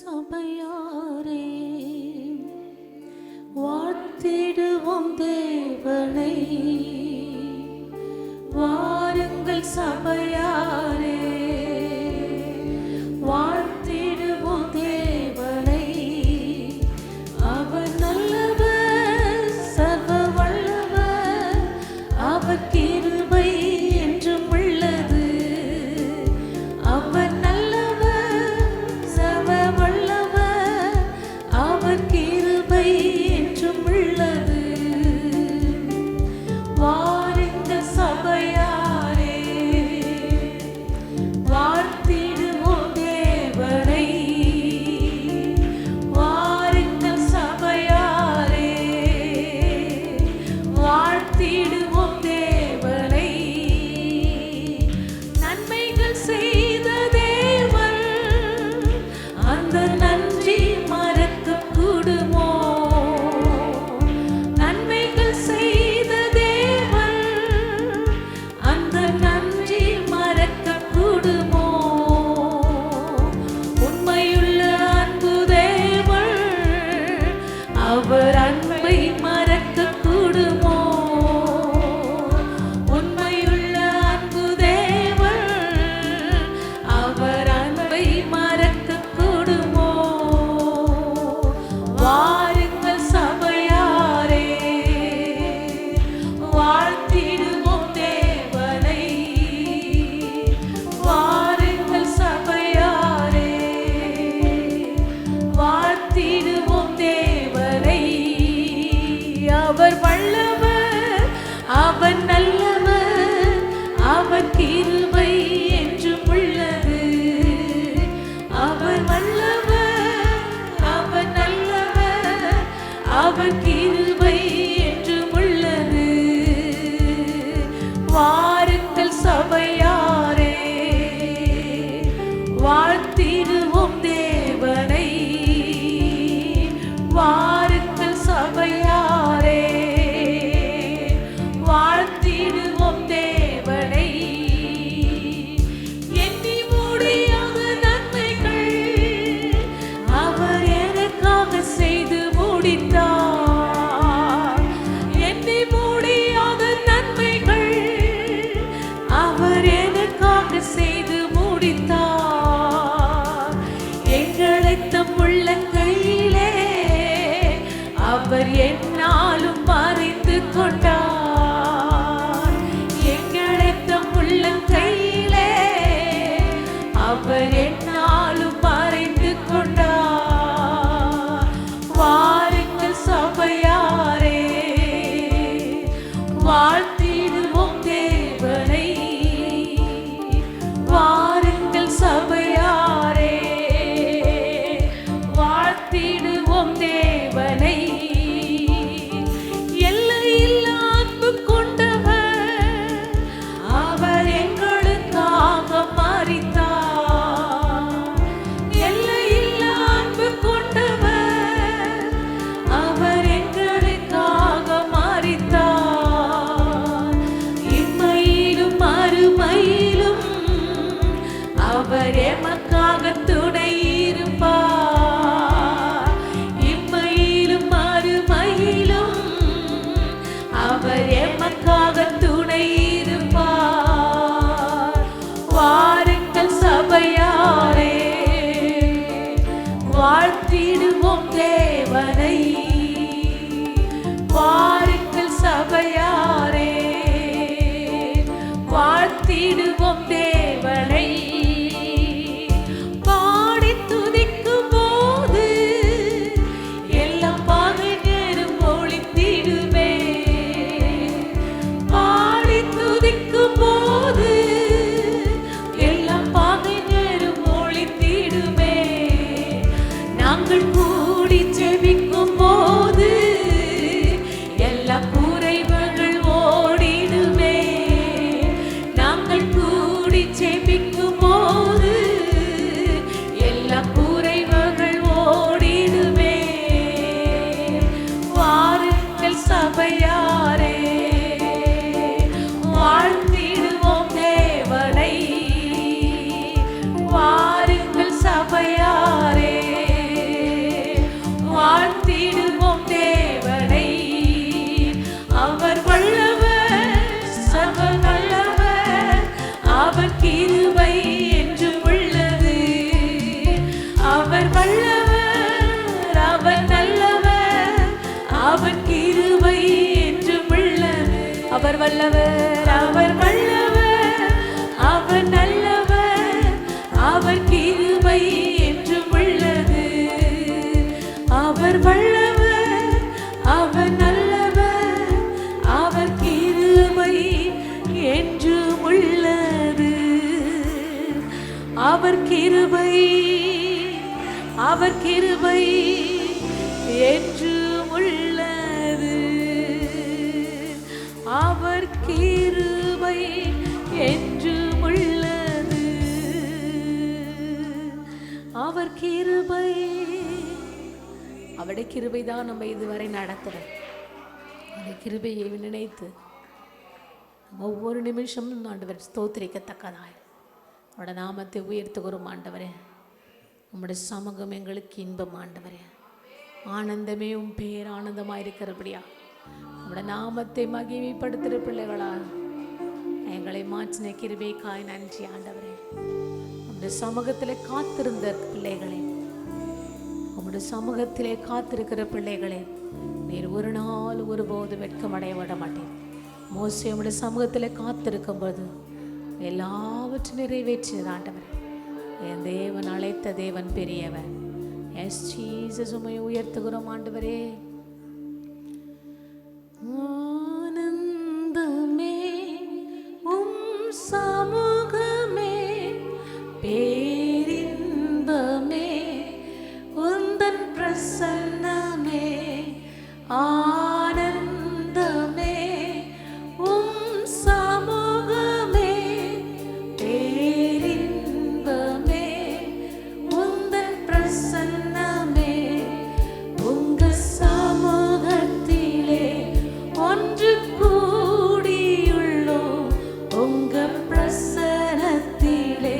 சபையாரே வாழ்த்திடுவோம் தேவனை, வாருங்கள் சபையாரே வாழ்த்திடுவோம் தேவனை. அவர் நல்லவர், சர்வ வல்லவர், அவர் கிருபை என்றும் உள்ளது. அவர் நல்லவர், சர்வ வல்லவர், அவர் கிருபை என்றும் உள்ளது. வாருங்கள் சபையாரே வாழ்த்திடுவோம் தேவனை, வாருங்கள் சபையாரே வாழ்த்திடுவோம் தேவனை. நன்மைகள் செய்த தேவன் அந்த நன்றி மறக்க கூடுமோ? நன்மைகள் செய்த தேவன் அந்த நன்றி மறக்க கூடுமோ? உண்மையுள்ள அன்பு தேவன் அவர் அன்பை மறக்க கூடுமோ? உண்மையுள்ள அன்பு தேவன் அவர் அன்பை மறக்க கூடுமோ? வாருங்கள் சபையாரே வாழ்த்திடுவோம் தேவனை, வாருங்கள் சபையாரே வாழ்த்திடுவோம் தேவனை. அவர் வல்லவர், அவர் நல்லவர், அவர் கிருபை என்றும் உள்ளது. அவர் வல்லவர், அவர் நல்லவர், அவர் கிருபை என்றும் உள்ளது. வாருங்கள் சபையாரே வாழ்த்திடுவோம் தேவனை, வாருங்கள் சபையாரே வாழ்த்திடுவோம் தேவனை. எண்ணி முடியாத நன்மைகள் அவர் எனக்காக செய்து முடித்தார். எண்ணி முடியாத நன்மைகள் அவர் எனக்காக செய்து முடித்தார். எங்களை தம் உள்ளங்கையிலே அவர் என்னாலும் மறைந்து கொண்டார். எங்களை தம் உள்ளங்கையிலே அவர் என்னாலும் மறைந்து கொண்டார். வாருங்கள் சபையாரே வாழ்த்திடுவோம் தேவனை, வாருங்கள் சபையாரே வாழ்த்திடுவோம் தேவனை. எல்லையில்லா அன்பு கொண்டவர் அவர் எங்களுக்காக மரித்தார். எல்லையில்லா அன்பு கொண்டவர் அவர் எங்களுக்காக மரித்தார். இம்மையிலும் மறுமையிலும் அவர் எமக்காக துணை இருப்பார். இம்மையிலும் மறுமையிலும் அவர் எமக்காக துணை இருப்பார். வாருங்கள் சபையாரே வாழ்த்திடுவோம் தேவனை, வாருங்கள் சபையாரே வாழ்த்திடுவோம் தேவனை. பாடி அவர் கிருபை அவர் கிருபை என்றும் உள்ளது. அவர் கிருபை என்றும் உள்ளது. அவர் கிருபை அவருடைய கிருபை தான் நம்ம இதுவரை நடத்துகிறோம். அந்த கிருபையை நினைத்து ஒவ்வொரு நிமிஷமும் ஆண்டவர் ஸ்தோத்திரிக்கத்தக்கதாய் அவரோட நாமத்தை உயர்த்துகிறோம். ஆண்டவரே, உம்முடைய சமூகம் எங்களுக்கு இன்பம். ஆண்டவரே, ஆனந்தமே உன் பேர் ஆனந்தமாக இருக்கிறபடியா உம்முடைய நாமத்தை மகிமைப்படுத்துகிற பிள்ளைகளா எங்களை மாற்றின கிருபைக்காய் நன்றி. ஆண்டவரே, உம்முடைய சமூகத்திலே காத்திருந்த பிள்ளைகளே, உம்முடைய சமூகத்திலே காத்திருக்கிற பிள்ளைகளே, நீர் ஒரு நாள் ஒருபோது வெட்கமடைய விட மாட்டேன். மோசே உம்முடைய சமூகத்திலே காத்திருக்கும் போது எல்லாவற்றையும் நிறைவேற்றினது. ஆண்டவர், என் தேவன் அழைத்த தேவன் பெரியவர். எஸ் ஜீசஸ், உம்மை உயர்த்துகிறோம். ஆண்டவரே, ஆனந்தமே உம் சமூகமே, பேரின்பமே உந்தன் பிரசன்னமே, ஆனந்தமே உம் சமூகமே, பேரின்பமே உந்தன் பிரசன்னமே, உங்க சமூகத்திலே ஒன்று கூடியுள்ளோம், உங்க பிரசன்னத்திலே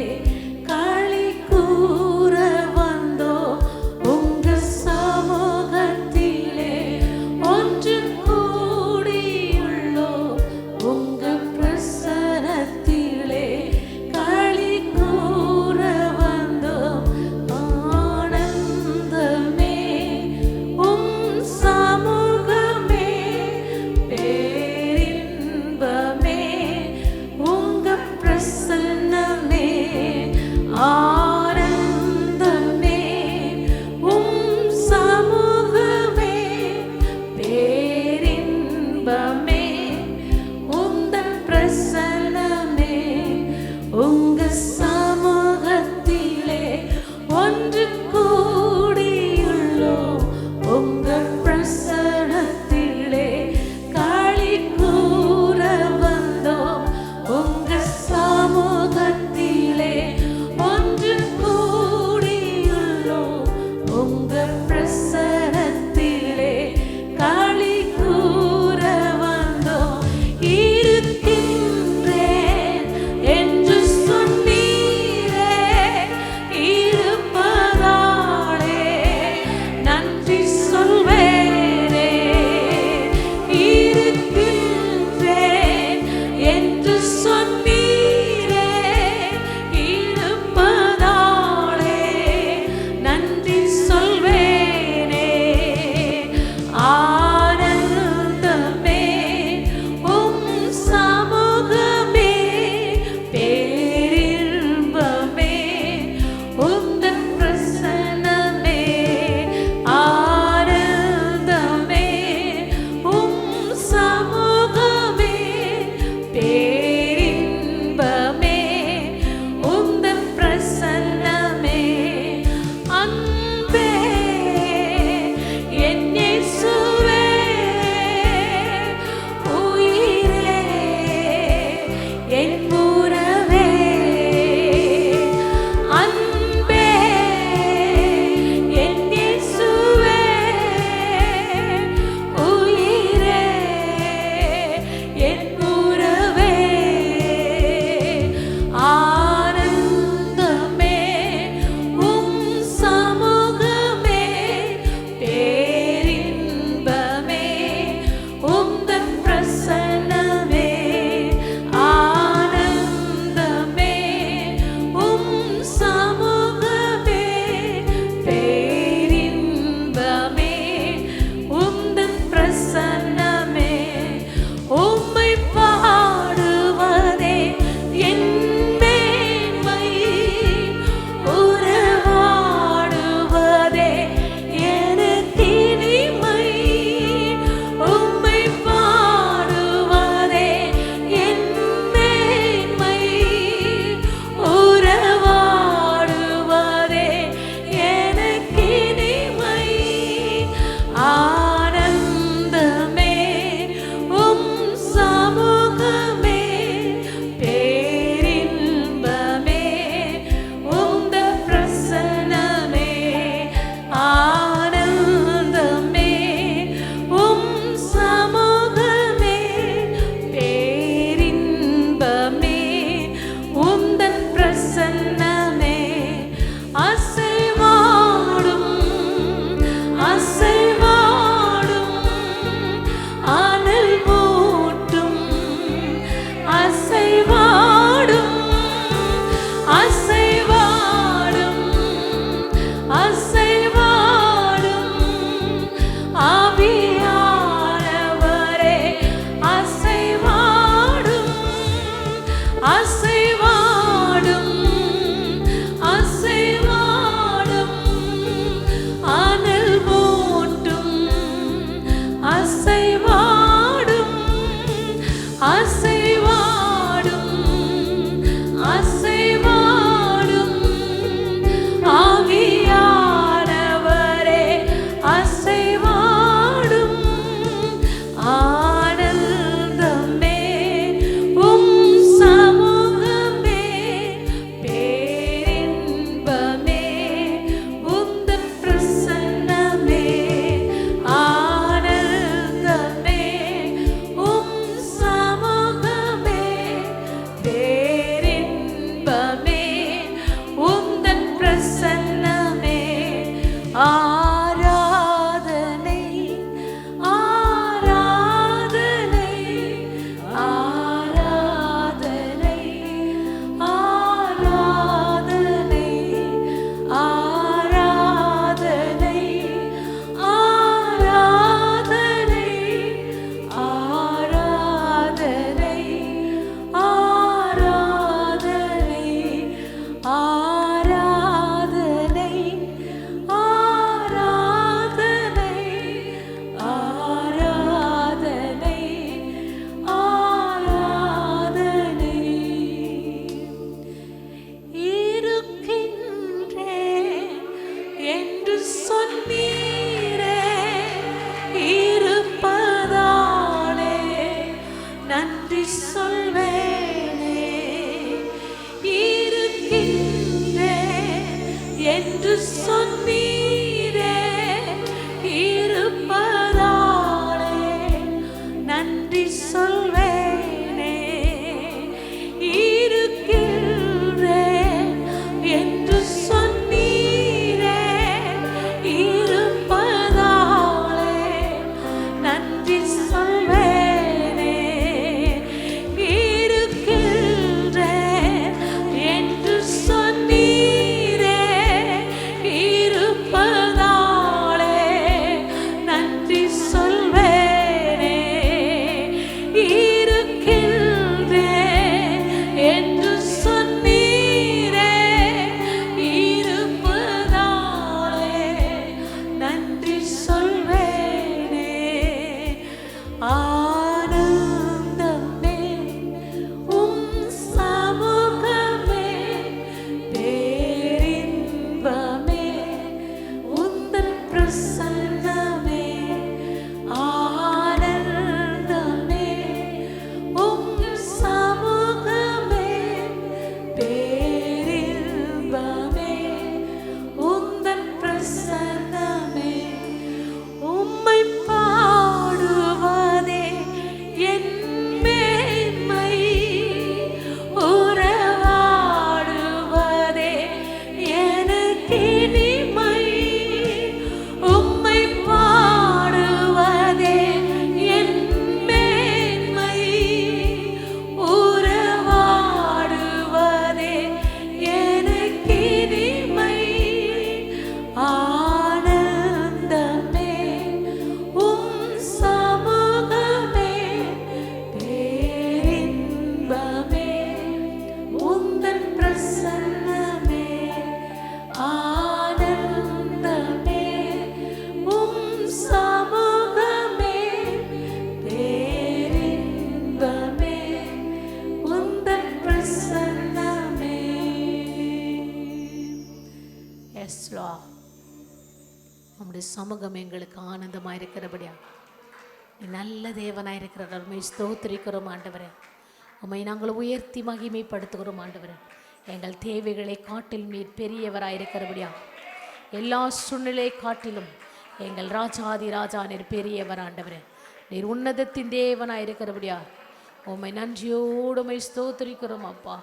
என்று சொன்னீரே, இருப்பதாலே நன்றி சொல்வேனே. இருக்கின்றேன் என்று சொன்னீரே, இருப்பதாலே நன்றி சொல்வேனே. இருக்கின்றேன் என்று சொன்னீரே, இருப்பதாலே நன்றி சொல்வேனே. இருக்கின்றேன் என்று சொன்னீரே, இருப்பதாலே நன்றி சொல்வேனே. ஆனந்தமே உம் சமூகமே, பேரின்பமே உந்தன் பிரசன்னமே. ஆனந்தமே உம் சமூகமே, பேரின்பமே உந்தன் பிரசன்னமே. உம்மை பாடுவதே என் மேன்மை, உறவாடுவதே எனக்கினிமை. உம்மை பாடுவதே என் மேன்மை, உறவாடுவதே எனக்கினிமை. ஆனந்தமே உம் சமூகமே, பேரின்பமே உந்தன் பிரசன்னமே. ஆனந்தமே உம் சமூகமே, பேரின்பமே உந்தன் பிரசன்னமே. Yes, Lord. உம்முடைய சமூகம் எங்களுக்கு ஆனந்தமாக இருக்கிறபடியா நீ நல்ல தேவனாக இருக்கிறார். உண்மை ஸ்தோத்திரிக்கிறோம் ஆண்டவரே. உம்மை நாங்கள் உயர்த்தி மகிமைப்படுத்துகிறோம் ஆண்டவரே. எங்கள் தேவைகளை காட்டில் நீர் பெரியவராக இருக்கிறபடியா எல்லா சூழ்நிலை காட்டிலும் எங்கள் ராஜாதி ராஜா நீர் பெரியவர் ஆண்டவரே. நீர் உன்னதத்தின் தேவனாக இருக்கிறபடியா உம்மை நன்றியோடு உம்மை ஸ்தோத்திரிக்கிறோம் அப்பா.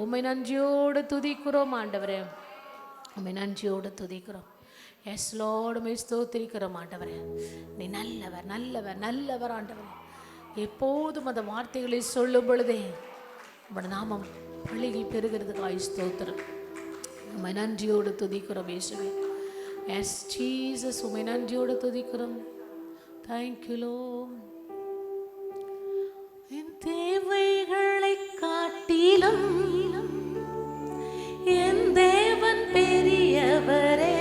உம்மை நன்றியோடு துதிக்கிறோம் ஆண்டவரே. உம்மை நன்றியோடு துதிக்கிறோம். எஸ் லார்ட், உம்மை ஸ்தோத்திரிக்கிறோம் ஆண்டவரே. நீ நல்லவர் நல்லவர் நல்லவர் ஆண்டவரே. எப்போதும் அந்த வார்த்தைகளை சொல்லும் பொழுதே உம்முடைய நாமம் பழகி பெறுகிறதுக்காய் ஸ்தோத்திரம். உம்மை நன்றியோடு துதிக்கிறோம் இயேசுவே. எஸ் ஜீசஸ், உம்மை நன்றியோடு துதிக்கிறோம். Thank you Lord. என் தேவைகளை காட்டிலும் என் தேவன் பெரியவரே.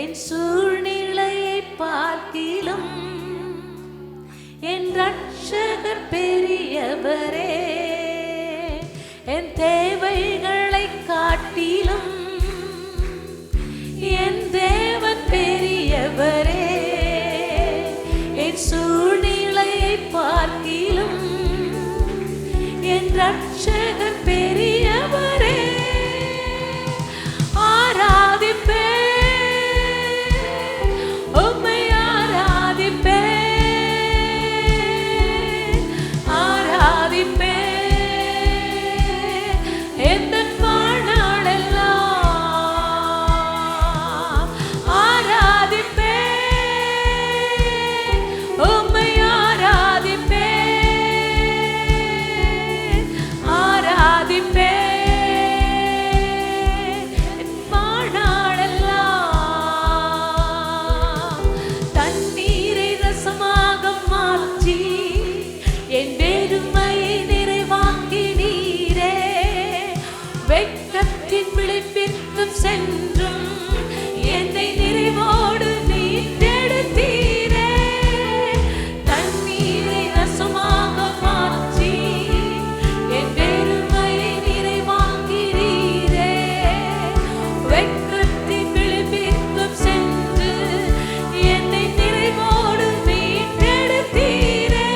என் சூழ்நிலையை பார்க்கிலும் என் ரட்சகர் பெரியவரே. என் தேவைகளை காட்டிலும் என் தேவன் பெரியவரே. என் சூழ்நிலையை பார்க்கிலும் என் ரட்சகர் பெரியவரே. ஆராதிப்பே உம்மை ஆராதிப்பே ஆராதிப்பே எந்த வாழ்நாளெல்லாம் ஆராதிப்பே உம்மை ஆராதிப்பே ஆராதிப்பே சென்றும் என்னை நிறைவோடு மீட்டெடுத்தீரே. தண்ணீரை ரசமாக மாற்றி என் பெருமையை நிறைவாக்கிறீரே. வெட்கத்தின் விளிம்பிற்கும் சென்று என்னை நிறைவோடு மீட்டெடுத்தீரே.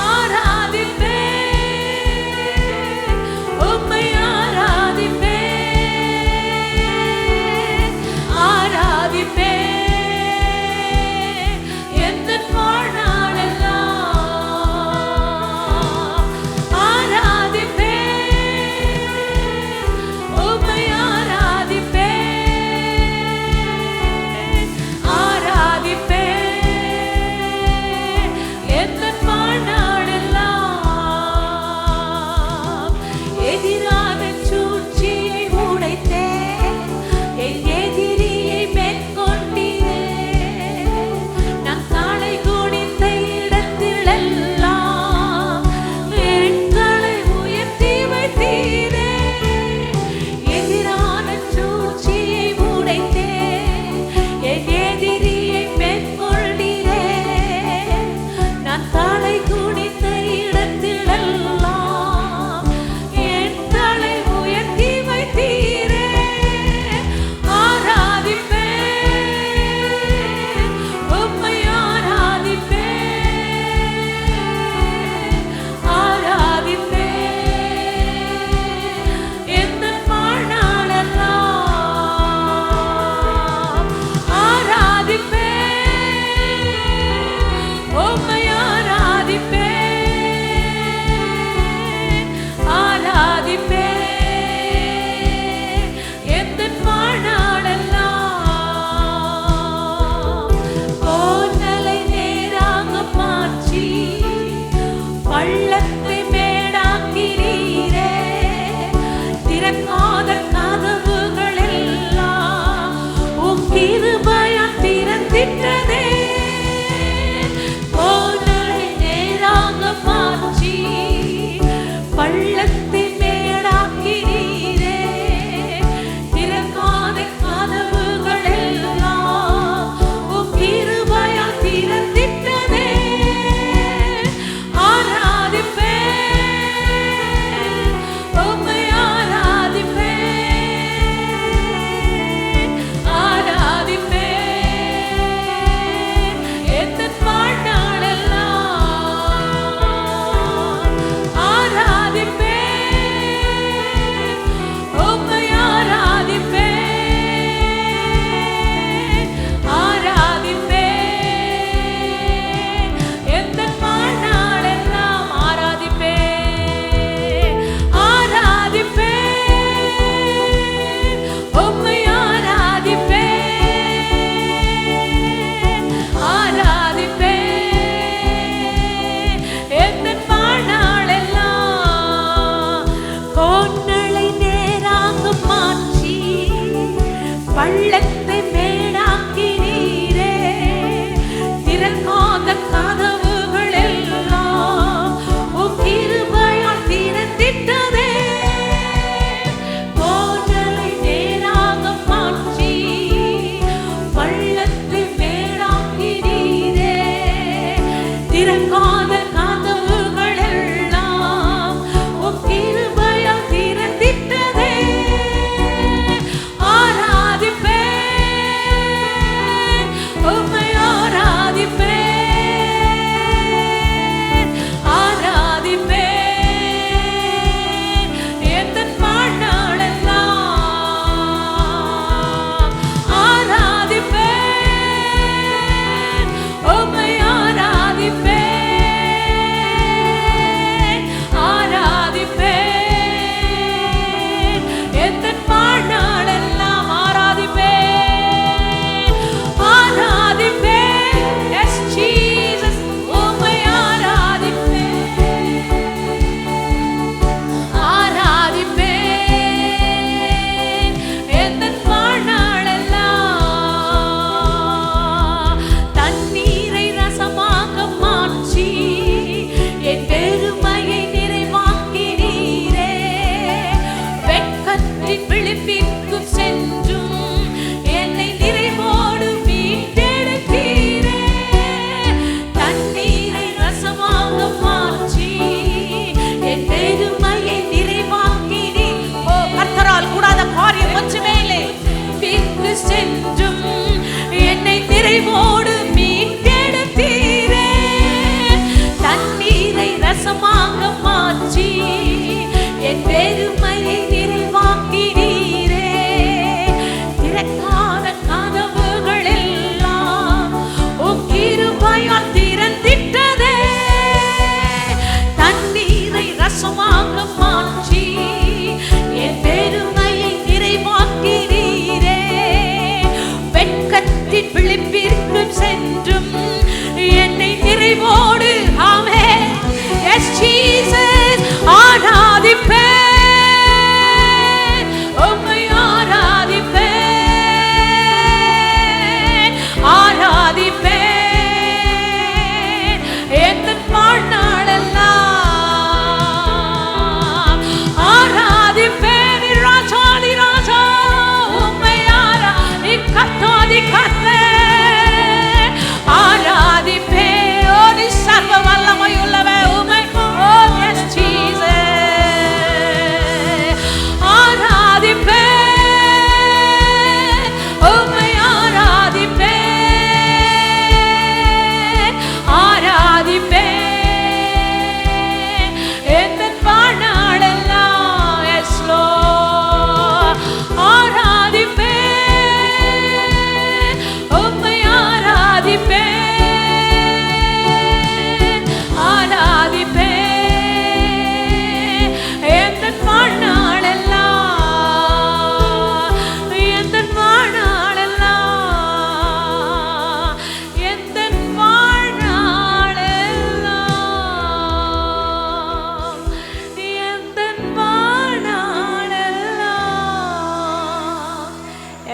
ஆராதிப்பே உம்மை ஆராதிப்பே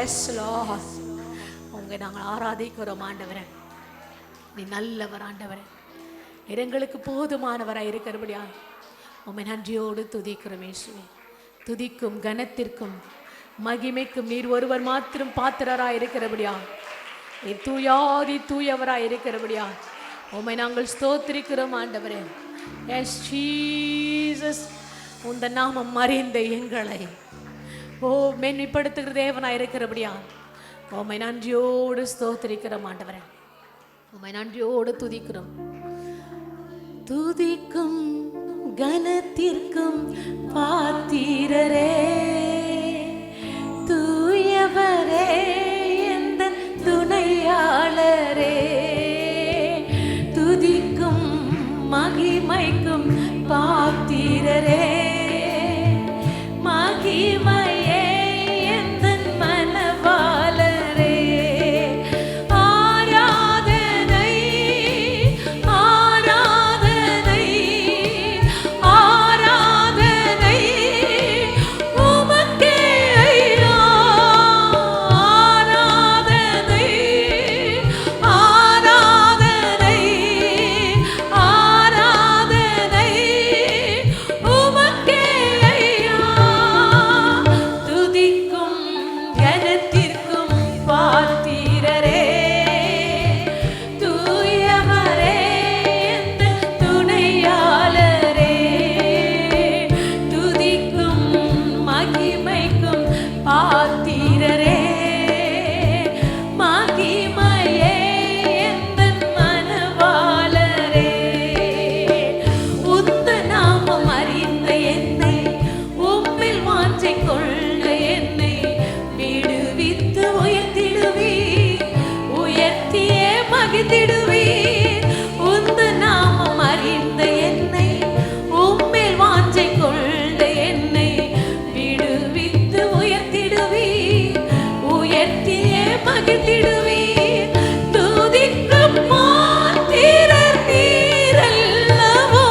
எஸ் லார்ட். உங்க நாங்கள் ஆராதிக்கிறோம் ஆண்டவரே. நீ நல்லவர் ஆண்டவரே. எங்களுக்கு போதுமானவராய் இருக்கிறபடியா உம்மை நன்றியோடு துதிக்கிறோம் இயேசுவே. துதிக்கும் கனத்திற்கும் மகிமைக்கும் நீர் ஒருவர் மாத்திரம் பாத்திரராய் இருக்கிறபடியா, நீர் தூயாதி தூயவராய் இருக்கிறபடியா உம்மை நாங்கள் ஸ்தோத்திரிக்கிறோம் ஆண்டவரே. S Jesus. உந்த நாமம் அறிந்த எங்களை மென்மைப்படுத்துகிற தேவனாய் இருக்கிறபடியா உம்மை நன்றியோடு ஸ்தோத்திரிக்கிறோம் ஆண்டவரே. உம்மை நன்றியோடு துதிக்கிறோம். துதிக்கும் கனத்திற்கும் பாத்திரரே, தூயவரே, எந்த துணையாளரே, துதிக்கும் மகிமைக்கும் பாத்திரரே, மகிமையே எந்த மனவாளரே, ஆராதனை ஆராதனை ஆராதனை உமக்கே ஐயா, ஆராதனை ஆராதனை ஆராதனை உமக்கே ஐயா, துதிக்கும் கனத்திற்கும் பாத்திரரே, தூயவரே, எந்த துணையாளரே, துதிக்கும் மகிமைக்கும் பாத்திரரே, மகிமையே எந்த மனவாளரே, உந்த நாமம் அறிந்த என்னை, உம்மில் வாஞ்சை கொண்ட என்னை விடுவித்து உயர்த்திடுவீர், உயர்த்தியே மகிழ்ந்திடுவீர். உந்த நாமம் அறிந்த என்னை, உம்மில் வாஞ்சை கொண்ட என்னை விடுவித்து உயர்த்திடுவீர், உயர்த்தியே மகிழ்ந்திடுவீர். துதிக்கும் பாத்திரர் நீரல்லவோ,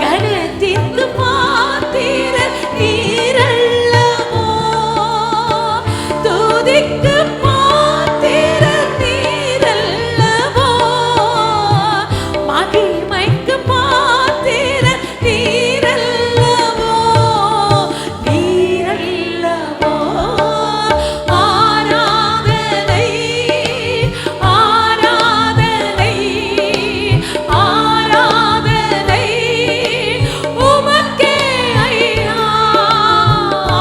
கனத்திற்கு பாத்திரர் நீரல்லவோ, துதிக்கு பாத்திரர் நீரல்லவோ, மகிமைக்கு பாத்திரர் நீரல்லவோ, நீரல்லவோ, ஆராதனை ஆராதனை ஆராதனை உமக்கே ஐயா,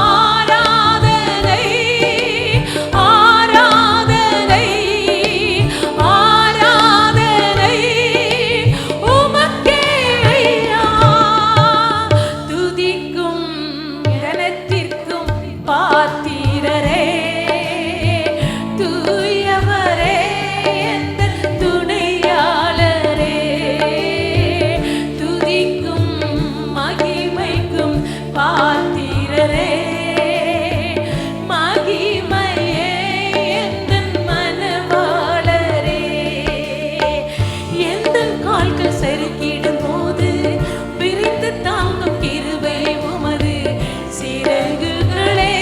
ஆராதனை ஆராதனை ஆராதனை உமக்கே ஐயா, துதிக்கும் கனத்திற்கும் பாத்திரரே, தூயவரே, எந்த துணையாளரே, துதிக்கும் மகிமைக்கும் பாத்திரரே, மகிமையே எந்த மனவாளரே, எந்த கால்கள் சறுக்கிடும் போது விரித்து தாங்கும் கிருபை உமது சிறகுகளே,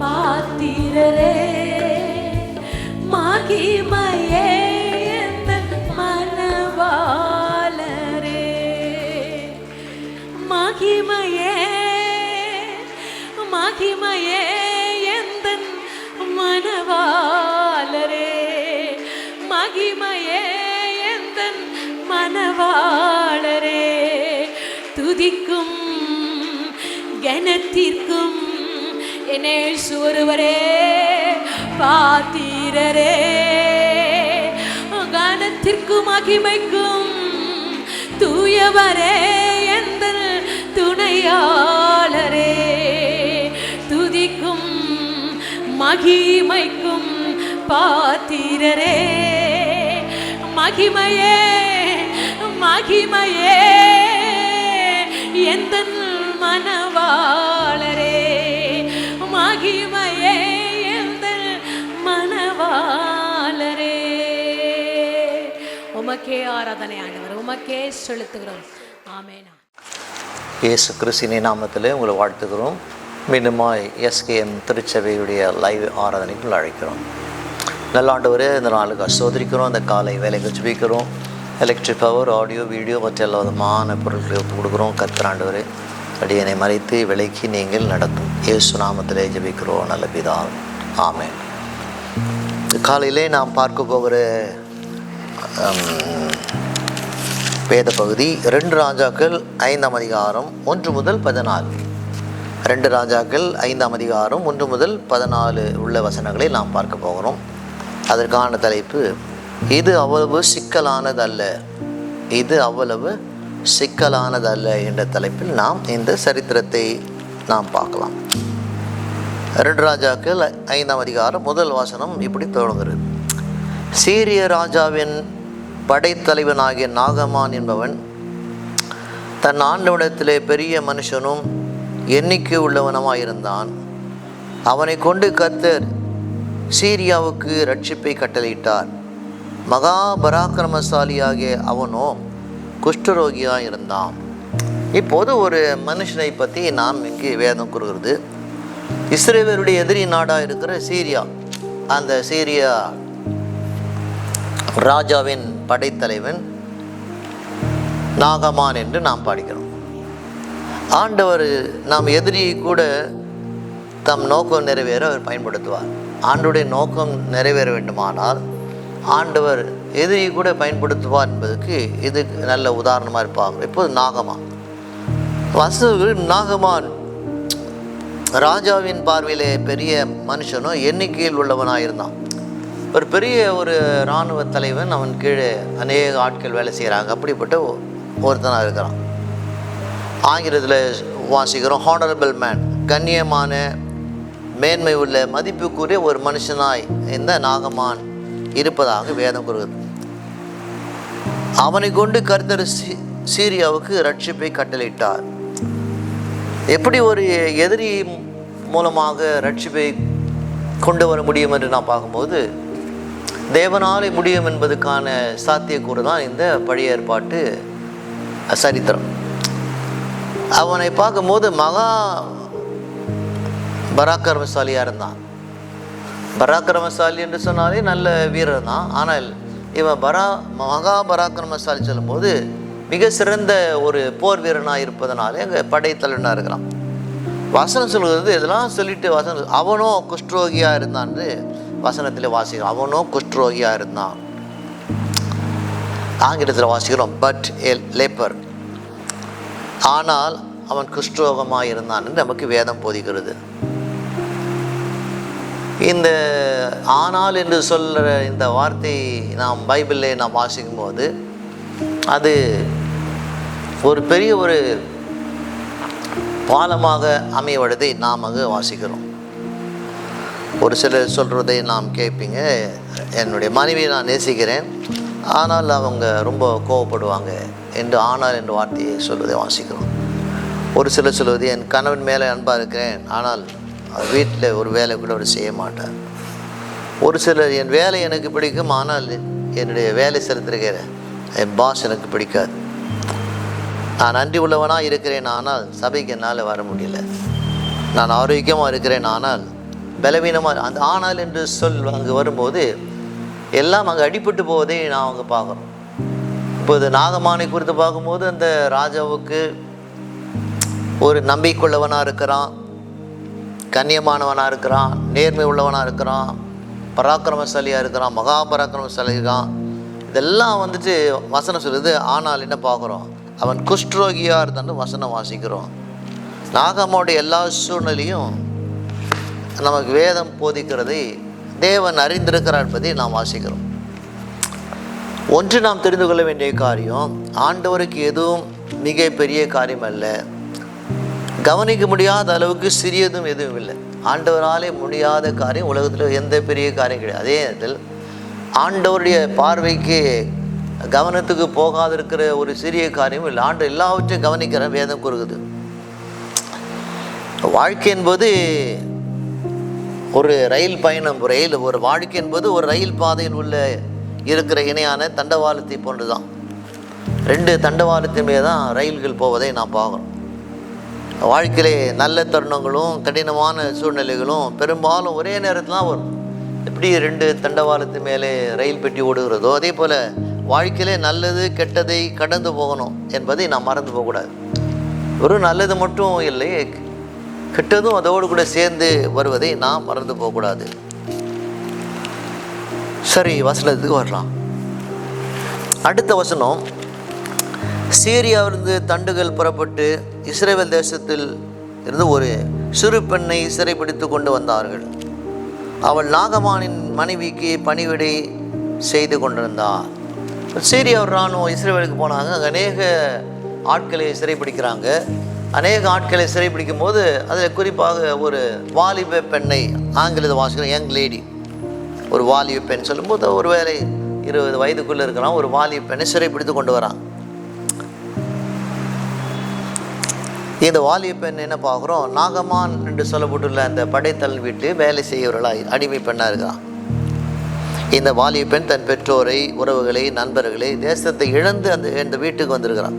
பாத்திரரே மகிமையே எந்தன் மனவாளரே மகிமையே மகிமையே எந்தன் மனவாளரே மகிமையே எந்தன் மனவாளரே துதிக்கும் கனத்திற்கும் என்னேசு ஒருவரே பாத்திரரே கனத்திற்கும் மகிமைக்கும் தூயவரே எந்தன் துணையாளரே துதிக்கும் மகிமைக்கும் பாத்திரரே மகிமையே மகிமையே எந்தன் மனவாளரே மகிமையே எந்தன் மனவாளரே. உமக்கே ஆராதனை ஆண்டவர், உமக்கே செலுத்துகிறோம். ஆமென். இயேசு கிறிஸ்துவின் நாமத்திலே உங்களை வாழ்த்துகிறோம். மீண்டுமாய் எஸ்கேஎம் திருச்சபையுடைய லைவ் ஆராதனைக்குள் அழைக்கிறோம். நல்ல ஆண்டவரே, இந்த நாளுக்கு சோதரிக்கிறோம். அந்த காலை வேலைக்கு ஜெபிக்கிறோம். எலக்ட்ரிக் பவர், ஆடியோ, வீடியோ மற்ற எல்லா விதமான பொருட்களை ஒப்பு கொடுக்குறோம். கர்த்தராண்டவரே, அடியனை மறைத்து விலைக்கு நீங்கள் நடத்தும் இயேசு நாமத்திலே ஜெபிக்கிறோம் நல்ல பிதாவே. ஆமென். காலையிலே நாம் பார்க்க போகிற வேத பகுதி 2 ராஜாக்கள் 5ஆம் அதிகாரம் 1 முதல் 14. 2 ராஜாக்கள் 5ஆம் அதிகாரம் 1 முதல் 14 உள்ள வசனங்களை நாம் பார்க்க போகிறோம். அதற்கான தலைப்பு, இது அவ்வளவு சிக்கலானதல்ல, இது அவ்வளவு சிக்கலானதல்ல என்ற தலைப்பில் நாம் இந்த சரித்திரத்தை நாம் பார்க்கலாம். 2 ராஜாக்கள் 5ஆம் அதிகாரம் முதல் வசனம் இப்படி தொடங்குகிறது. சீரிய ராஜாவின் படைத்தலைவனாகிய நாகமான் என்பவன் தன் ஆண்டவனிடத்திலே பெரிய மனுஷனும் எண்ணிக்கை உள்ளவனமாயிருந்தான். அவனை கொண்டு கர்த்தர் சீரியாவுக்கு ரட்சிப்பை கட்டளையிட்டார். மகா பராக்கிரமசாலியாகிய அவனோ குஷ்டரோகியாக இருந்தான். இப்போது ஒரு மனுஷனை பற்றி நாம் இங்கு வேதம் கூறுகிறது. இஸ்ரவேலுடைய எதிரி நாடாக இருக்கிற சீரியா, அந்த சீரியா ராஜாவின் படைத்தலைவன் நாகமான் என்று நாம் படிக்கிறோம். ஆண்டவர் நாம் எதிரியை கூட தம் நோக்கம் நிறைவேற அவர் பயன்படுத்துவார். ஆண்டவருடைய நோக்கம் நிறைவேற வேண்டுமானால் ஆண்டவர் எதிரியை கூட பயன்படுத்துவார் என்பதற்கு இது நல்ல உதாரணமாக இருப்பாங்க. இப்போது நாகமான் நாகமான் ராஜாவின் பார்வையிலே பெரிய மனுஷனும் எண்ணிக்கையில் உள்ளவனாயிருந்தான். ஒரு பெரிய ஒரு இராணுவ தலைவன், அவன் கீழே அநேக ஆட்கள் வேலை செய்கிறாங்க. அப்படிப்பட்ட ஒருத்தனாக இருக்கிறான். ஆங்கிலத்தில் வாசிக்கிறோம் ஹானரபிள் மேன், கண்ணியமான மேன்மை உள்ள மதிப்புக்குரிய ஒரு மனுஷனாய் இந்த நாகமான் இருப்பதாக வேதம் கூறுகிறது. அவனை கொண்டு கர்த்தர் சீரியாவுக்கு ரட்சிப்பை கட்டளையிட்டார். எப்படி ஒரு எதிரி மூலமாக ரட்சிப்பை கொண்டு வர முடியும் என்று நான் பார்க்கும்போது, தேவனாலே முடியும் என்பதுக்கான சாத்தியக்கூறு தான் இந்த பழைய ஏற்பாட்டு சரித்திரம். அவனை பார்க்கும்போது மகா பராக்கிரமசாலியாக இருந்தான். பராக்கிரமசாலி என்று சொன்னாலே நல்ல வீரர் தான். ஆனால் இவன் மகா பராக்கிரமசாலி சொல்லும்போது மிக சிறந்த ஒரு போர் வீரனாக இருப்பதனாலே அங்கே படைத்தலைவனாக இருக்கிறான். வசனம் சொல்கிறது இதெல்லாம் சொல்லிட்டு வசனம், அவனோ குஷ்டரோகியாக இருந்தான்னு வசனத்தில் வாசிக்கிறோம். அவனோ குஷ்டரோகியாக இருந்தான். ஆங்கிலத்தில் வாசிக்கிறோம் பட் எ லேப்பர், ஆனால் அவன் குஷ்டரோகமாக இருந்தான் என்று நமக்கு வேதம் போதிக்கிறது. இந்த ஆனால் என்று சொல்கிற இந்த வார்த்தை நாம் பைபிளில் நாம் வாசிக்கும் போது அது ஒரு பெரிய ஒரு பாலமாக அமைவதை நாம் அங்கே வாசிக்கிறோம். ஒரு சிலர் சொல்கிறதை நாம் கேட்பீங்க, என்னுடைய மனைவியை நான் நேசிக்கிறேன் ஆனால் அவங்க ரொம்ப கோவப்படுவாங்க என்று ஆனால் என்ற வார்த்தையை சொல்வதை வாசிக்கிறோம். ஒரு சிலர் சொல்வது, என் கணவன் மேலே அன்பாக இருக்கிறேன் ஆனால் வீட்டில் ஒரு வேலை கூட அவர் செய்ய மாட்டார். ஒரு சிலர், என் வேலை எனக்கு பிடிக்கும் ஆனால் என்னுடைய வேலை செலுத்திருக்கிற என் பாஸ் எனக்கு பிடிக்காது. நான் நன்றி உள்ளவனாக இருக்கிறேன் ஆனால் சபைக்கு என்னால் வர முடியல. நான் ஆரோக்கியமாக இருக்கிறேன் ஆனால் பலவீனமாக அந்த ஆனால் என்று சொல் அங்கே வரும்போது எல்லாம் அங்கே அடிபட்டு போவதை நான் அங்கே பார்க்குறோம். இப்போது நாகமானை குறித்து பார்க்கும்போது அந்த ராஜாவுக்கு ஒரு நம்பிக்கையுள்ளவனாக இருக்கிறான், கண்ணியமானவனாக இருக்கிறான், நேர்மை உள்ளவனாக இருக்கிறான், பராக்கிரமசாலியாக இருக்கிறான், மகா பராக்கிரமசாலி இருக்கான். இதெல்லாம் வந்துட்டு வசனம் சொல்லுது. ஆனால் என்ன பார்க்குறோம், அவன் குஷ்டரோகியாக இருந்தான்னு வசனம் வாசிக்கிறோம். நாகமாவுடைய எல்லா சூழ்நிலையும் நமக்கு வேதம் போதிக்கிறதை தேவன் அறிந்திருக்கிறார் என்பதை நாம் வாசிக்கிறோம். ஒன்று நாம் தெரிந்து கொள்ள வேண்டிய காரியம், ஆண்டவருக்கு எதுவும் மிக பெரிய காரியம் அல்ல, கவனிக்க முடியாத அளவுக்கு சிறியதும் எதுவும் இல்லை. ஆண்டவராலே முடியாத காரியம் உலகத்தில் எந்த பெரிய காரியம் கிடையாது. அதே நேரத்தில் ஆண்டவருடைய பார்வைக்கு கவனத்துக்கு போகாது இருக்கிற ஒரு சிறிய காரியமும் இல்லை. ஆண்டு எல்லாவற்றையும் கவனிக்கிற வேதம் கூறுகிறது. வாழ்க்கை என்பது ஒரு ரயில் பயணம், ஒரு வாழ்க்கை என்பது ஒரு ரயில் பாதையில் உள்ள இருக்கிற இணையான தண்டவாளத்தை போன்று தான். 2 தண்டவாளத்தின் மீது தான் ரயில்கள் போவதை நாம் பார்க்குறோம். வாழ்க்கையிலே நல்ல தருணங்களும் கடினமான சூழ்நிலைகளும் பெரும்பாலும் ஒரே நேரத்தில் தான் வரும். எப்படி 2 தண்டவாளத்து மேலே ரயில் பெட்டி ஓடுகிறதோ அதே போல் வாழ்க்கையிலே நல்லது கெட்டதை கடந்து போகணும் என்பதை நாம் மறந்து போகக்கூடாது. ஒரு நல்லது மட்டும் இல்லை, கெட்டதும் அதோடு கூட சேர்ந்து வருவதை நாம் மறந்து போகக்கூடாது. சரி, வசனத்துக்கு வரலாம். அடுத்த வசனம், சீரியாவிலிருந்து தண்டுகள் புறப்பட்டு இஸ்ரவேல் தேசத்தில் இருந்து ஒரு சிறு பெண்ணை சிறைப்பிடித்து கொண்டு வந்தார்கள். அவள் நாகமானின் மனைவிக்கு பணிவிடை செய்து கொண்டிருந்தாள். சீரியா இராணுவம் இஸ்ரவேலுக்கு போனாங்க. அங்கே அநேக ஆட்களை சிறைப்பிடிக்கிறாங்க. அநேக ஆட்களை சிறைப்பிடிக்கும் போது அதில் குறிப்பாக ஒரு வாலிப பெண்ணை, ஆங்கிலத்தை வாசிக்கிற யங் லேடி, ஒரு வாலிப பெண் சொல்லும்போது ஒரு வேளை 20 வயதுக்குள்ளே இருக்கிறான், ஒரு வாலிப பெண்ணை சிறைப்பிடித்து கொண்டு வரான். இந்த வாலிப பெண் என்ன பார்க்குறோம், நாகமான் என்று சொல்லப்பட்டுள்ள அந்த படைத்தல் வீட்டு வேலை செய்யவர்களாக அடிமை பெண்ணாக இருக்கிறான். இந்த வாலிப பெண் தன் பெற்றோரை, உறவுகளை, நண்பர்களை, தேசத்தை இழந்து அந்த வீட்டுக்கு வந்திருக்கிறான்.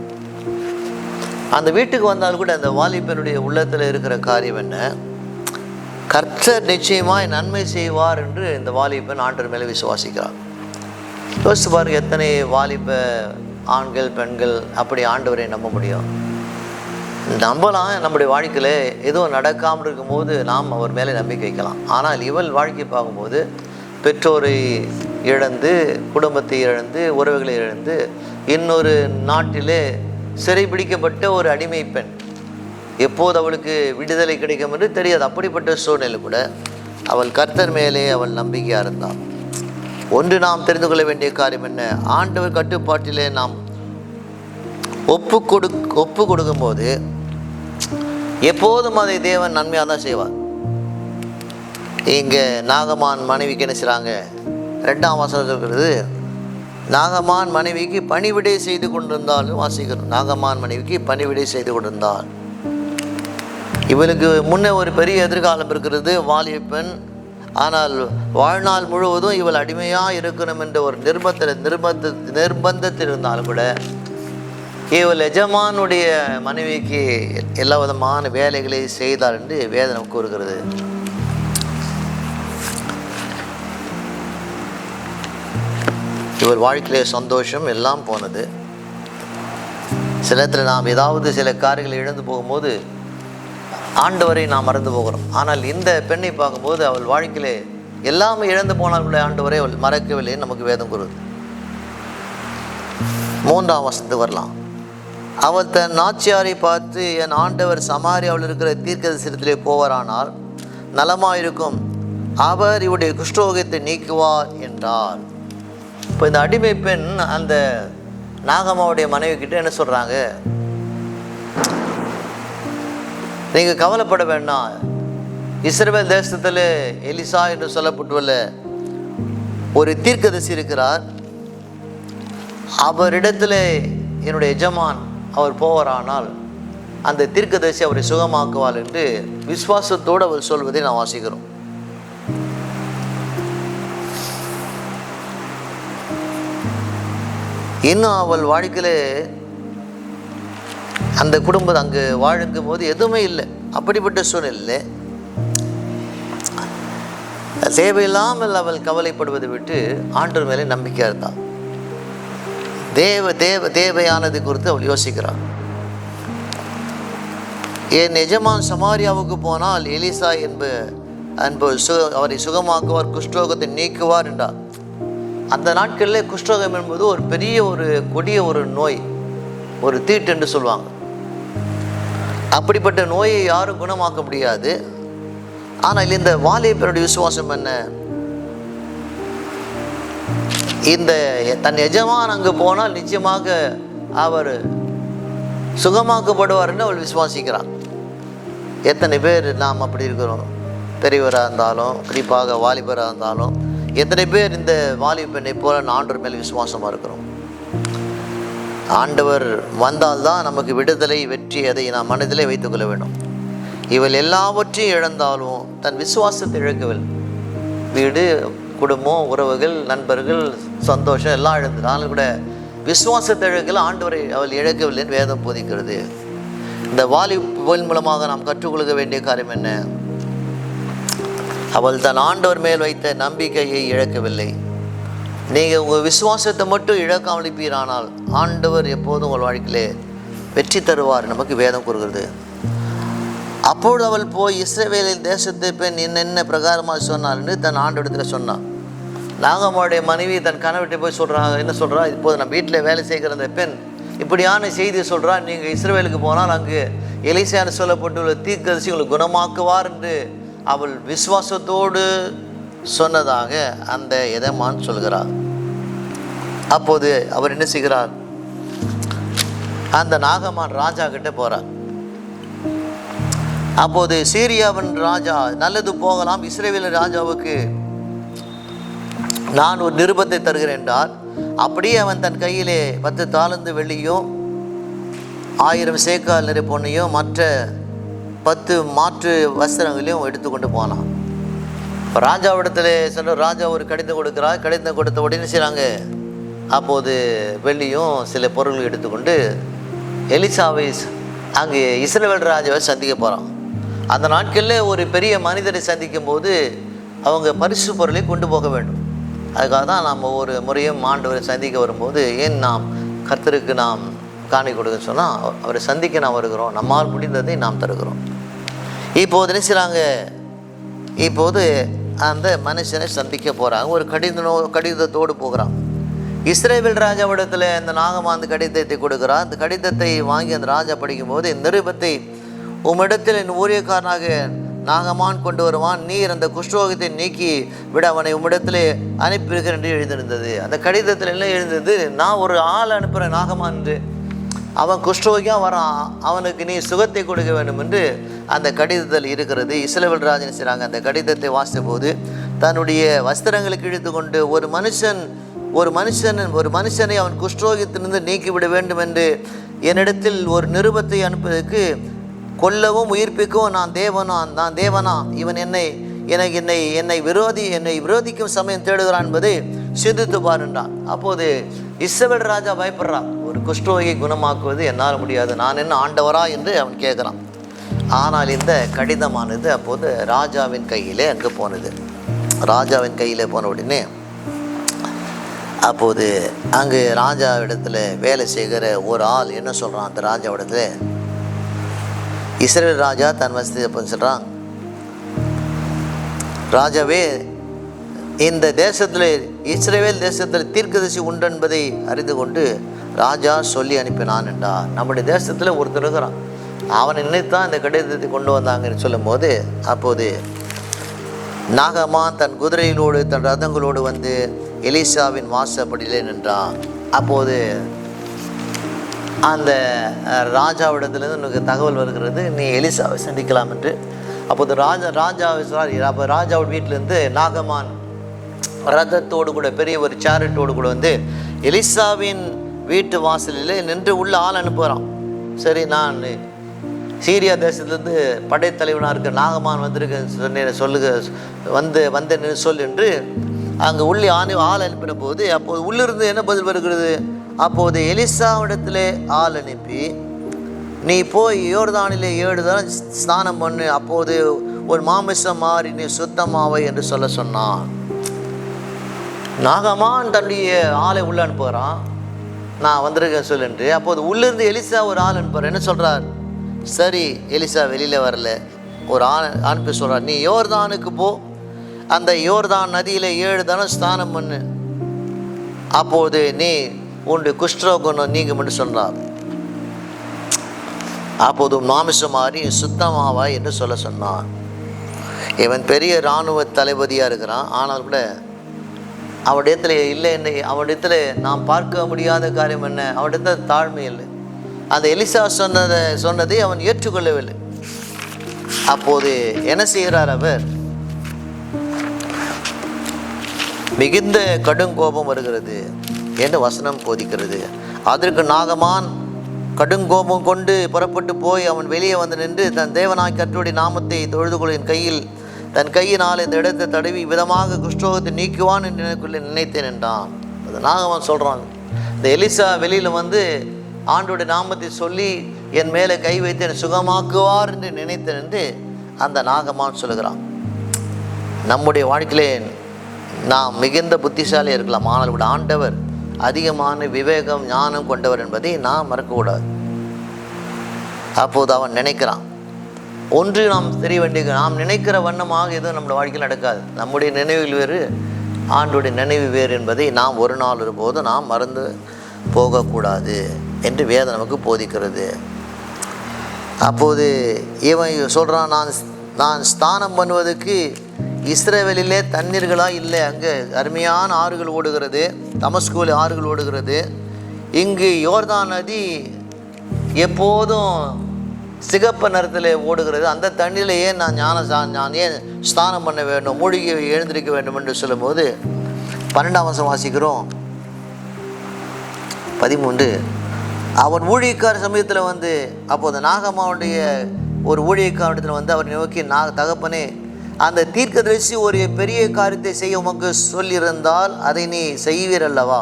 அந்த வீட்டுக்கு வந்தால் கூட அந்த வாலிபனுடைய உள்ளத்தில் இருக்கிற காரியம் என்ன, கர்த்தர் நிச்சயமாய் நன்மை செய்வார் என்று இந்த வாலிபன் ஆண்டவர் மேலே விசுவாசிக்கிறார். யோசித்து பாருங்க, எத்தனை வாலிப ஆண்கள் பெண்கள் அப்படி ஆண்டவரை நம்ப முடியும்? நம்பலாம். நம்முடைய வாழ்க்கையில் எதுவும் நடக்காமல் இருக்கும்போது நாம் அவர் மேலே நம்பிக்கை வைக்கலாம். ஆனால் இவள் வாழ்க்கை பார்க்கும்போது பெற்றோரை இழந்து, குடும்பத்தை இழந்து, உறவுகளை இழந்து, இன்னொரு நாட்டிலே சிறைபிடிக்கப்பட்ட ஒரு அடிமை பெண், எப்போது அவளுக்கு விடுதலை கிடைக்கும் என்று தெரியாது. அப்படிப்பட்ட சூழ்நிலை கூட அவள் கர்த்தர் மேலே அவள் நம்பிக்கையாக இருந்தாள். ஒன்று நாம் தெரிந்து கொள்ள வேண்டிய காரியம் என்ன, ஆண்டவர் கட்டுப்பாட்டிலே நாம் ஒப்பு கொடுக்கும்போது எப்போதும் அதை தேவன் நன்மையாக தான் செய்வார். இங்கே நாகமான் மனைவிக்கு என்ன செய்கிறாங்க, 2ஆம் வசனம் இருக்கிறது, நாகமான் மனைவிக்கு பணிவிடை செய்து கொண்டிருந்தாலும் வாசிக்கிறோம். நாகமான் மனைவிக்கு பணிவிடை செய்து கொண்டிருந்தாள். இவளுக்கு முன்னே ஒரு பெரிய எதிர்காலம் இருக்கிறது, வாலிப பெண். ஆனால் வாழ்நாள் முழுவதும் இவள் அடிமையாக இருக்கணும் என்ற ஒரு நிர்பந்தத்தில் இருந்தாலும் கூட இவள் எஜமானுடைய மனைவிக்கு எல்லா விதமான வேலைகளை செய்தாள் என்று வேதனை கூறுகிறது. இவள் வாழ்க்கையிலே சந்தோஷம் எல்லாம் போனது. சில நேரத்தில் நாம் ஏதாவது சில காரியங்களை இழந்து போகும்போது ஆண்டவரை நாம் மறந்து போகிறோம். ஆனால் இந்த பெண்ணை பார்க்கும்போது அவள் வாழ்க்கையிலே எல்லாமே இழந்து போனால் கூட ஆண்டவரை அவள் மறக்கவில்லை நமக்கு வேதம் கூறுது. 3ஆம் வசனத்துக்கு வரலாம். அவள் தன் நாச்சியாரை பார்த்து, என் ஆண்டவர் சமாரியாவில் இருக்கிற தீர்க்கதரிசனத்திலே போவாரானால் நலமாயிருக்கும், அவர் இவருடைய குஷ்டரோகத்தை நீக்குவார் என்றார். இப்போ இந்த அடிமை பெண் அந்த நாகம்மாவுடைய மனைவி கிட்ட என்ன சொல்கிறாங்க, நீங்கள் கவலைப்பட வேண்டாம், இஸ்ரவேல் தேசத்தில் எலிசா என்று சொல்லப்பட்டுள்ள ஒரு தீர்க்கதரிசி இருக்கிறார், அவரிடத்தில் என்னுடைய எஜமான் அவர் போவாரானால் அந்த தீர்க்கதரிசி அவரை சுகமாக்குவாள் என்று விசுவாசத்தோடு அவர் சொல்வதை நாம் வாசிக்கிறோம். இன்னும் அவள் வாழ்க்கையில் அந்த குடும்பம் அங்கு வாழும் போது எதுவுமே இல்லை. அப்படிப்பட்ட சூழ்நிலை தேவையில்லாமல் அவள் கவலைப்படுவதை விட்டு ஆண்டவர் மேலே நம்பிக்கையாக இருந்தாள். தேவையானது குறித்து அவள் யோசிக்கிறாள். என் எஜமான் சமாரியாவுக்கு போனால் எலிசா அவரை சுகமாக்குவார், குஷ்டரோகத்தை நீக்குவார் என்றார். அந்த நாட்களில் குஷ்டரோகம் என்பது ஒரு பெரிய ஒரு கொடிய ஒரு நோய், ஒரு தீட்டு என்று சொல்லுவாங்க. அப்படிப்பட்ட நோயை யாரும் குணமாக்க முடியாது. ஆனால் இந்த வாலிபருடைய விசுவாசம் என்ன? இந்த தன் எஜமான் அங்கு போனால் நிச்சயமாக அவர் சுகமாக்கப்படுவார் என்று அவள் விசுவாசிக்கிறார். எத்தனை பேர் நாம் அப்படி இருக்கிறோம்? பெரியவராக இருந்தாலும், குறிப்பாக வாலிபராக இருந்தாலும், எத்தனை பேர் இந்த வாலிப பெண்ணை போல ஆண்டவர் மேல் விசுவாசமாக இருக்கிறோம்? ஆண்டவர் வந்தால்தான் நமக்கு விடுதலை, வெற்றி, அதை நாம் மனதிலே வைத்துக்கொள்ள வேண்டும். இவள் எல்லாவற்றையும் இழந்தாலும் தன் விசுவாசத்தை இழக்கவில்லை. வீடு, குடும்பம், உறவுகள், நண்பர்கள், சந்தோஷம் எல்லாம் இழந்தாலும் கூட விசுவாசத்தை இழக்கல, ஆண்டவரை அவள் இழக்கவில்லைன்னு வேதம் போதிக்கிறது. இந்த வாலிபன் மூலமாக நாம் கற்றுக்கொள்ள வேண்டிய காரியம் என்ன? அவள் தன் ஆண்டவர் மேல் வைத்த நம்பிக்கையை இழக்கவில்லை. நீங்கள் உங்கள் விசுவாசத்தை மட்டும் இழக்காமல் இருப்பீரானால் ஆண்டவர் எப்போதும் உங்கள் வாழ்க்கையிலே வெற்றி தருவார், நமக்கு வேதம் கூறுகிறது. அப்பொழுது அவள் போய் இஸ்ரவேலின் தேசத்தை பெண் என்னென்ன பிரகாரமாக சொன்னாள் என்று தன் ஆண்டவரிடத்தில் சொன்னான். நாகம்மாவுடைய மனைவி தன் கணவர்கிட்ட போய் சொல்கிறாங்க. என்ன சொல்கிறா? இப்போது நம்ம வீட்டில் வேலை செய்கிற அந்த பெண் இப்படியான செய்தியை சொல்கிறா, நீங்கள் இஸ்ரவேலுக்கு போனால் அங்கு எலிசான்னு சொல்லப்பட்டுள்ள தீர்க்கதரிசி உங்களுக்கு குணமாக்குவார் என்று அவள் விசுவாசத்தோடு சொன்னதாக அந்த எஜமான் சொல்கிறார். அப்போது அவர் என்ன செய்கிறார்? அந்த நாகமான் ராஜா கிட்ட போகிறார். அப்போது சீரியாவின் ராஜா, நல்லது போகலாம், இஸ்ரவேல் ராஜாவுக்கு நான் ஒரு நிருபத்தை தருகிறேன் என்றார். அப்படியே அவன் தன் கையிலே 10 தாலந்து வெள்ளியும் 1000 சேக்கால் நிறைய பொண்ணையும் மற்ற 10 மாற்று வஸ்திரங்களையும் எடுத்துக்கொண்டு போனான். ராஜாவிடத்தில் சென்ற ராஜா ஒரு கடிதம் கொடுக்கிறார். கடிதம் கொடுத்த உடனே செய்கிறாங்க. அப்போது வெள்ளியும் சில பொருள்கள் எடுத்துக்கொண்டு எலிசாவை அங்கே இஸ்ரவேல் ராஜாவை சந்திக்க போகிறான். அந்த நாட்களில் ஒரு பெரிய மனிதரை சந்திக்கும் போது அவங்க பரிசு பொருளை கொண்டு போக வேண்டும். அதுக்காக தான் நாம் ஒவ்வொரு முறையும் ஆண்டவரை சந்திக்க வரும்போது, ஏன் நாம் கர்த்தருக்கு நாம் காணி கொடுக்குன்னு சொன்னால், அவரை சந்திக்க நாம் வருகிறோம், நம்மால் முடிந்ததை நாம் தருகிறோம். இப்போது என்ன செய்கிறாங்க? இப்போது அந்த மனுஷனை சந்திக்க போகிறாங்க. ஒரு கடிதத்தோடு போகிறான். இஸ்ரவேல் ராஜாவிடத்தில் இந்த நாகமான் அந்த கடிதத்தை கொடுக்குறார். அந்த கடிதத்தை வாங்கி அந்த ராஜா படிக்கும்போது, இந்த நிருபத்தை உம்மிடத்தில் என் ஊழியக்காரனாக நாகமான் கொண்டு வருவான், நீர் அந்த குஷ்டரோகத்தை நீக்கி விட அவனை உம்மிடத்தில் அனுப்பியிருக்கிறேன் என்று எழுதியிருந்தது. அந்த கடிதத்தில் என்ன எழுந்தது? நான் ஒரு ஆள் அனுப்புகிறேன் நாகமான் என்று, அவன் குஷ்டரோகியாக வரான், அவனுக்கு நீ சுகத்தை கொடுக்க வேண்டும் என்று அந்த கடிதத்தில் இருக்கிறது. இஸ்ரவேல் ராஜன் செய்கிறாங்க. அந்த கடிதத்தை வாசித்த போது தன்னுடைய வஸ்திரங்களுக்கு இழுத்து கொண்டு ஒரு மனுஷனை அவன் குஷ்டரோகத்திலிருந்து நீக்கிவிட வேண்டும் என்று என்னிடத்தில் ஒரு நிருபத்தை அனுப்புவதற்கு, கொல்லவும் உயிர்ப்பிக்கவும் நான் தேவனா? இவன் என்னை விரோதிக்கும் சமயம் தேடுகிறான் என்பதை சிந்தித்து பாருன்றான். அப்போது இஸ்ரவேல் ராஜா பயப்படுறான். ஒரு குஷ்டரோகியை குணமாக்குவது என்னால் முடியாது, நான் என்ன ஆண்டவரா என்று அவன் கேட்குறான். ஆனால் இந்த கடிதமானது அப்போது ராஜாவின் கையிலே அங்கே போனது. ராஜாவின் கையில் போன உடனே அப்போது அங்கு ராஜாவிடத்தில் வேலை செய்கிற ஒரு ஆள் என்ன சொல்கிறான்? அந்த ராஜாவிடத்தில் இஸ்ரவேல் ராஜா தன் வசதி சொல்கிறான், ராஜாவே, இந்த தேசத்தில் இஸ்ரவேல் தேசத்தில் தீர்க்கதரிசி உண்டு என்பதை அறிந்து கொண்டு ராஜா சொல்லி அனுப்பினான் என்றார். நம்முடைய தேசத்தில் ஒருத்தர் இருக்கிறான், அவன் நினைத்தான் இந்த கடிதத்தை கொண்டு வந்தாங்கன்னு சொல்லும் போது, அப்போது நாகமான் தன் குதிரைகளோடு தன் ரதங்களோடு வந்து எலிசாவின் வாசப்படியிலே நின்றான். அப்போது அந்த ராஜாவிடத்துலேருந்து எனக்கு தகவல் வருகிறது, நீ எலிசாவை சந்திக்கலாம் என்று. அப்போது அப்போ ராஜாவோட வீட்டிலேருந்து நாகமான் ரதத்தோடு கூட பெரிய ஒரு சேரட்டோடு கூட வந்து எலிசாவின் வீட்டு வாசலில் நின்று உள்ள ஆள் அனுப்புகிறான். சரி, நான் சீரியா தேசத்துலேருந்து படைத்தலைவனாக இருக்க நாகமான் வந்திருக்கேன் வந்தேன்னு சொல் என்று அங்கே உள்ளே ஆள் அனுப்பின போது, அப்போது உள்ளிருந்து என்ன பதில் வருகிறது? அப்போது எலிசாவிடத்திலே ஆள் அனுப்பி, நீ போய் யோர்தானிலே 7 தரம் ஸ்நானம் பண்ணு, அப்போது உன் மாமிசம் மாறி நீ சுத்தமாவை என்று சொல்ல சொன்னான். நாகமான் தன்னுடைய ஆளை உள்ள அனுப்புகிறான், நான் வந்திருக்கேன் சொல்லுன்று. அப்போது உள்ளிருந்து எலிசா ஒரு ஆள் அனுப்புகிறார். என்ன சொல்கிறார்? சரி, எலிசா வெளியில் வரல, ஒரு ஆள் அனுப்பி சொல்கிறார், நீ யோர்தானுக்கு போ, அந்த யோர்தான் நதியில் 7 தரம் ஸ்நானம் பண்ணு, அப்போது நீ உன்னுடைய குஷ்டரோகம் நீங்கும் என்று சொன்னார். அப்போது மாமிசம் மாறி சுத்தமாவாய் என்று சொல்ல சொன்னான். இவன் பெரிய இராணுவ தளபதியாக இருக்கிறான். ஆனால் கூட அவனிடத்தில் இல்லை, என்ன அவனிடத்தில் நாம் பார்க்க முடியாத காரியம் என்ன? அவனிடத்தில் தாழ்மை இல்லை. அந்த எலிசா சொன்னதை அவன் ஏற்றுக்கொள்ளவில்லை. அப்போது என்ன செய்கிறார் அவர்? மிகுந்த கடுங்கோபம் வருகிறது என்று வசனம் போதிக்கிறது. அதற்கு நாகமான் கடுங்கோபம் கொண்டு புறப்பட்டு போய் அவன் வெளியே வந்து நின்று தன் தேவனாய் கர்த்தருடைய நாமத்தை தொழுது கொள்ளின் கையில் தன் கையினால் இந்த இடத்தை தடவி விதமாக குஷ்டரோகத்தை நீக்குவான் என்று எனக்குள்ளே நினைத்தேன் என்றான். அது நாகமான் சொல்கிறாங்க. இந்த எலிசா வெளியில் வந்து ஆண்டோடைய நாமத்தை சொல்லி என் மேலே கை வைத்து என்னை சுகமாக்குவார் என்று நினைத்தேன் என்று அந்த நாகமான் சொல்லுகிறான். நம்முடைய வாழ்க்கையிலே நாம் மிகுந்த புத்திசாலியாக இருக்கலாம், ஆனால் கூட ஆண்டவர் அதிகமான விவேகம் ஞானம் கொண்டவர் என்பதை நாம் மறக்கக்கூடாது. அப்போது அவன் நினைக்கிறான். ஒன்று நாம் தெரிய வேண்டிய, நாம் நினைக்கிற வண்ணமாக எதுவும் நம்முடைய வாழ்க்கையில் நடக்காது. நம்முடைய நினைவில் வேறு, ஆண்டுடைய நினைவு வேறு என்பதை நாம் ஒரு நாள் ஒருபோது நாம் மறந்து போகக்கூடாது என்று வேதம் நமக்கு போதிக்கிறது. அப்போது இவன் சொல்கிறான், நான் ஸ்நானம் பண்ணுவதற்கு இஸ்ரவேலிலே தண்ணீர்களாக இல்லை, அங்கே அருமையான ஆறுகள் ஓடுகிறது, தமஸ்குவில் ஆறுகள் ஓடுகிறது. இங்கு யோர்தான் நதி எப்போதும் சிகப்பு நிறத்தில் ஓடுகிறது. அந்த தண்ணியில் ஏன் நான் ஏன் ஸ்நானம் பண்ண வேண்டும், மூழ்கி எழுந்திருக்க வேண்டும் என்று சொல்லும்போது 12ஆம் வசனம் வாசிக்கிறோம். 13 அவன் ஊழியக்கார சமயத்தில் வந்து, அப்போது நாகமாவுடைய ஒரு ஊழியக்காரத்தில் வந்து அவர் நோக்கி, தகப்பனே, அந்த தீர்க்கதரிசி ஒரு பெரிய காரியத்தை செய்ய உமக்கு சொல்லியிருந்தால் அதை நீ செய்வீர் அல்லவா?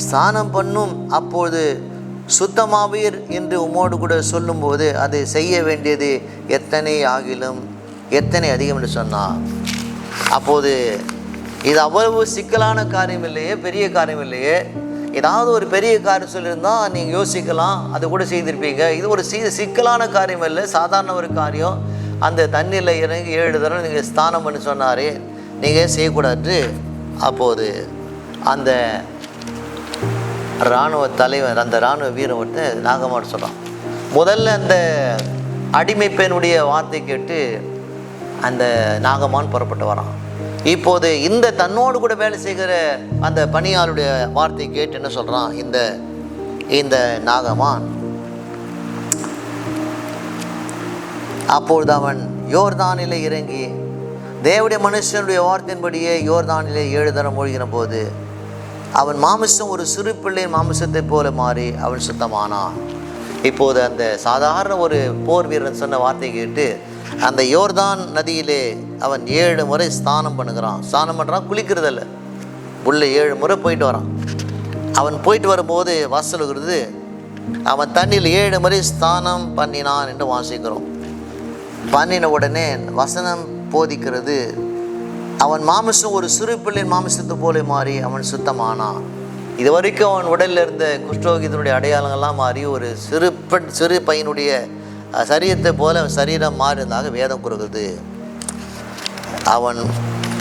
ஸ்நானம் பண்ணும் அப்போது சுத்தமாவீர் என்று உம்மோடு கூட சொல்லும்போது அதை செய்ய வேண்டியது எத்தனை ஆகிலும் எத்தனை அதிகம் என்று சொன்னார். அப்போது இது அவ்வளவு சிக்கலான காரியம் இல்லையே, பெரிய காரியம் இல்லையே. ஏதாவது ஒரு பெரிய காரியம் சொல்லியிருந்தால் நீங்கள் யோசிக்கலாம், அதை கூட செய்திருப்பீங்க. இது ஒரு சிக்கலான காரியம் இல்லை, சாதாரண ஒரு காரியம். அந்த தண்ணியில் இறங்கி 7 தடவை நீங்கள் ஸ்நானம் பண்ணி சொன்னாரே, நீங்கள் செய்யக்கூடாது. அப்போது அந்த இராணுவ தலைவர், அந்த இராணுவ வீரன் ஒருத்தர் நாகமான் சொல்கிறான். முதல்ல அந்த அடிமை பெண்ணுடைய வார்த்தை கேட்டு அந்த நாகமான் புறப்பட்டு வரான். இப்போது இந்த தன்னோடு கூட வேலை செய்கிற அந்த பணியாளுடைய வார்த்தை கேட்டு என்ன சொல்கிறான் இந்த நாகமான்? அப்பொழுது அவன் யோர்தானிலே இறங்கி தேவனுடைய மனுஷனுடைய வார்த்தையின்படியே யோர்தானிலே 7 தரம் மூழ்கின போது அவன் மாமிசம் ஒரு சிறு பிள்ளையின் மாமிசத்தை போல மாறி அவன் சுத்தமானான். இப்போது அந்த சாதாரண ஒரு போர் வீரன் சொன்ன வார்த்தை கேட்டு அந்த யோர்தான் நதியிலே அவன் 7 முறை ஸ்நானம் பண்ணுகிறான். ஸ்நானம் பண்ணுறான், குளிக்கிறதில்ல, உள்ள 7 முறை போயிட்டு வரான். அவன் போயிட்டு வரும்போது வாசலுகிறது, அவன் தண்ணியில் 7 முறை ஸ்நானம் பண்ணினான் என்று வாசிக்கிறோம். பண்ணின உடனே வசனம் போதிக்கிறது, அவன் மாமிசம் ஒரு சிறு பிள்ளையின் மாமிசத்தை போல மாறி அவன் சுத்தமானான். இது வரைக்கும் அவன் உடலில் இருந்த குஷ்டரோகிதனுடைய அடையாளங்கள்லாம் மாறி ஒரு சிறு பையனுடைய சரீரத்தை போல சரீரம் மாறினதாக வேதம் கூறுகிறது.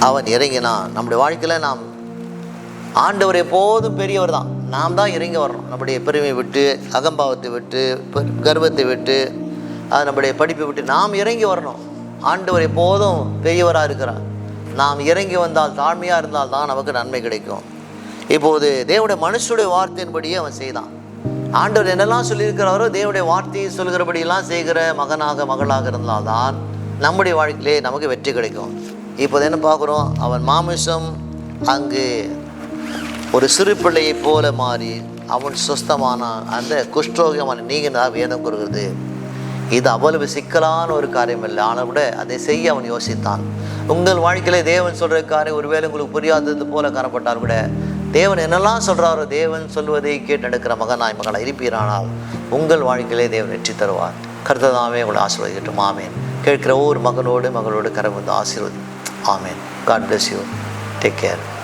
அவன் இறங்கினான். நம்முடைய வாழ்க்கையில் நாம் ஆண்டவர் எப்போதும் பெரியவர் தான், நாம் தான் இறங்கி வரணும். நம்முடைய பெருமையை விட்டு, அகம்பாவத்தை விட்டு, கர்வத்தை விட்டு, அது நம்முடைய படிப்பை விட்டு நாம் இறங்கி வரணும். ஆண்டவர் எப்போதும் பெரியவராக இருக்கிறார். நாம் இறங்கி வந்தால், தாழ்மையாக இருந்தால் தான் நமக்கு நன்மை கிடைக்கும். இப்போது தேவனுடைய மனுஷனுடைய வார்த்தையின்படியே அவன் செய்தான். ஆண்டவர் என்னெல்லாம் சொல்லியிருக்கிறாரோ தேவனுடைய வார்த்தையை சொல்கிறபடியெல்லாம் செய்கிற மகளாக இருந்தால்தான் நம்முடைய வாழ்க்கையிலே நமக்கு வெற்றி கிடைக்கும். இப்போது என்ன பார்க்குறோம்? அவன் மாமிசம் அங்கு ஒரு சிறு பிள்ளையை போல மாறி அவன் சுஸ்தமான அந்த குஷ்டரோகம் நீங்கினதாக வேதம் கூறுகிறது. இது அவ்வளவு சிக்கலான ஒரு காரியம் இல்லை, ஆனால் கூட அதை செய்ய அவன் யோசித்தான். உங்கள் வாழ்க்கையிலே தேவன் சொல்கிற காரியம் ஒருவேளை உங்களுக்கு புரியாதது போல காணப்பட்டால் கூட தேவன் என்னெல்லாம் சொல்கிறாரோ தேவன் சொல்வதை கேட்டு நடக்கிற மகளாக இருப்பீரானால் உங்கள் வாழ்க்கையிலே தேவன் வெற்றி தருவார். கர்த்தர் தாமே உங்களை ஆசீர்வதிக்கட்டும். ஆமென். கேட்கிற ஒவ்வொரு மகனோடு மகளோடு கரம் வந்து ஆசீர்வதி. Amen. God bless you. Take care.